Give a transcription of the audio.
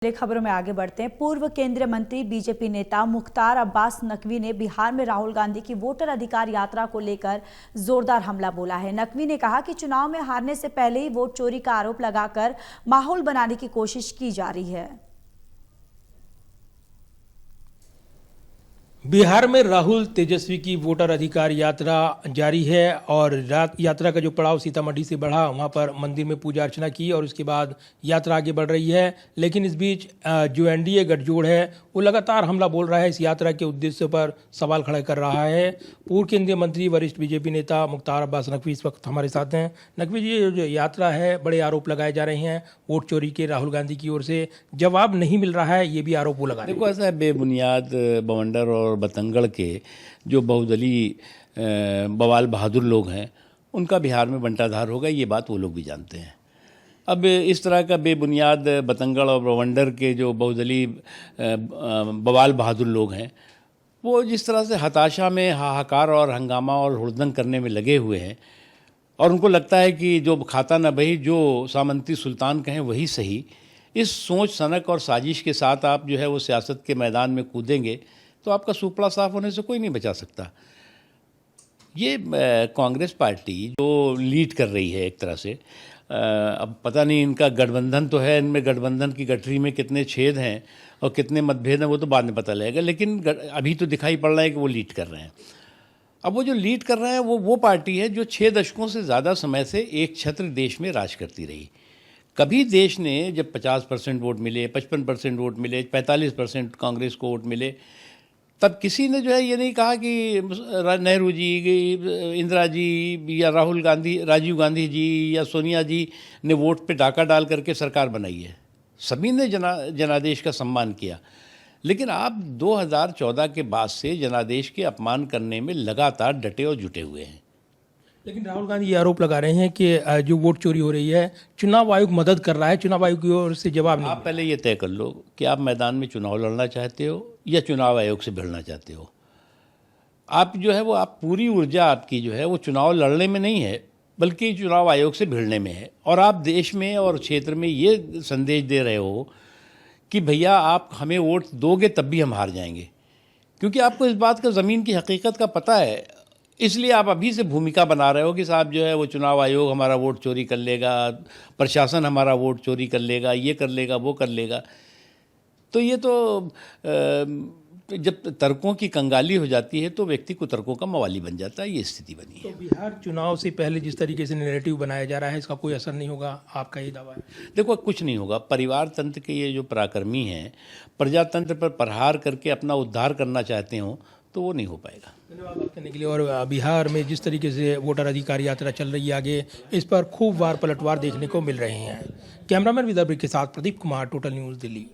खबरों में आगे बढ़ते हैं। पूर्व केंद्रीय मंत्री बीजेपी नेता मुख्तार अब्बास नकवी ने बिहार में राहुल गांधी की वोटर अधिकार यात्रा को लेकर जोरदार हमला बोला है। नकवी ने कहा कि चुनाव में हारने से पहले ही वोट चोरी का आरोप लगाकर माहौल बनाने की कोशिश की जा रही है। बिहार में राहुल तेजस्वी की वोटर अधिकार यात्रा जारी है और यात्रा का जो पड़ाव सीतामढ़ी से बढ़ा, वहां पर मंदिर में पूजा अर्चना की और उसके बाद यात्रा आगे बढ़ रही है। लेकिन इस बीच जो एनडीए गठजोड़ है वो लगातार हमला बोल रहा है, इस यात्रा के उद्देश्य पर सवाल खड़ा कर रहा है। पूर्व केंद्रीय मंत्री वरिष्ठ बीजेपी नेता मुख्तार अब्बास नकवी इस वक्त हमारे साथ हैं। नकवी जी, जो यात्रा है बड़े आरोप लगाए जा रहे हैं वोट चोरी के राहुल गांधी की ओर से, जवाब नहीं मिल रहा है, ये भी आरोप वो लगा रहे हैं। देखो, ऐसा है, बेबुनियाद बवंडर और बतंगड़ के जो बहुदलीय बवाल बहादुर लोग हैं उनका बिहार में बंटाधार होगा, ये बात वो लोग भी जानते हैं। अब इस तरह का बेबुनियाद बतंगड़ और बवंडर के जो बहुदलीय बवाल बहादुर लोग हैं वो जिस तरह से हताशा में हाहाकार और हंगामा और हुड़दंग करने में लगे हुए हैं और उनको लगता है कि जो खाता न बही, जो सामंती सुल्तान कहें वही सही, इस सोच सनक और साजिश के साथ आप जो है वो सियासत के मैदान में कूदेंगे तो आपका सुपड़ा साफ होने से कोई नहीं बचा सकता। ये कांग्रेस पार्टी जो लीड कर रही है एक तरह से, अब पता नहीं इनका गठबंधन तो है, इनमें गठबंधन की गठरी में कितने छेद हैं और कितने मतभेद हैं वो तो बाद में पता लगेगा, लेकिन अभी तो दिखाई पड़ रहा है कि वो लीड कर रहे हैं। अब वो जो लीड कर रहे हैं वो पार्टी है जो 6 दशकों से ज़्यादा समय से एक छत्र देश में राज करती रही। कभी देश ने जब 50% वोट मिले, 55% वोट मिले, 45% कांग्रेस को वोट मिले, तब किसी ने जो है ये नहीं कहा कि नेहरू जी, इंदिरा जी या राजीव गांधी जी या सोनिया जी ने वोट पे डाका डाल करके सरकार बनाई है। सभी ने जनादेश का सम्मान किया। लेकिन आप 2014 के बाद से जनादेश के अपमान करने में लगातार डटे और जुटे हुए हैं। लेकिन राहुल गांधी ये आरोप लगा रहे हैं कि जो वोट चोरी हो रही है चुनाव आयोग मदद कर रहा है, चुनाव आयोग की ओर से जवाब नहीं। आप पहले ये तय कर लो कि आप मैदान में चुनाव लड़ना चाहते हो या चुनाव आयोग से भिड़ना चाहते हो। आप जो है वो आप पूरी ऊर्जा आपकी जो है वो चुनाव लड़ने में नहीं है बल्कि चुनाव आयोग से भिड़ने में है। और आप देश में और क्षेत्र में ये संदेश दे रहे हो कि भैया आप हमें वोट दोगे तब भी हम हार जाएंगे, क्योंकि आपको इस बात का ज़मीन की हकीकत का पता है। इसलिए आप अभी से भूमिका बना रहे हो कि साहब जो है वो चुनाव आयोग हमारा वोट चोरी कर लेगा, प्रशासन हमारा वोट चोरी कर लेगा, ये कर लेगा, वो कर लेगा। तो ये तो जब तर्कों की कंगाली हो जाती है तो व्यक्ति को तर्कों का मवाली बन जाता है, ये स्थिति बनी है। तो बिहार चुनाव से पहले जिस तरीके से नैरेटिव बनाया जा रहा है इसका कोई असर नहीं होगा, आपका ये दावा है? देखो, कुछ नहीं होगा। परिवार तंत्र के ये जो पराक्रमी हैं, प्रजातंत्र पर प्रहार करके अपना उद्धार करना चाहते हो तो वो नहीं हो पाएगा। धन्यवाद बात करने के लिए। और बिहार में जिस तरीके से वोटर अधिकार यात्रा चल रही है आगे, इस पर खूब वार पलटवार देखने को मिल रहे हैं। कैमरामैन विदर्भ के साथ प्रदीप कुमार, टोटल न्यूज़, दिल्ली।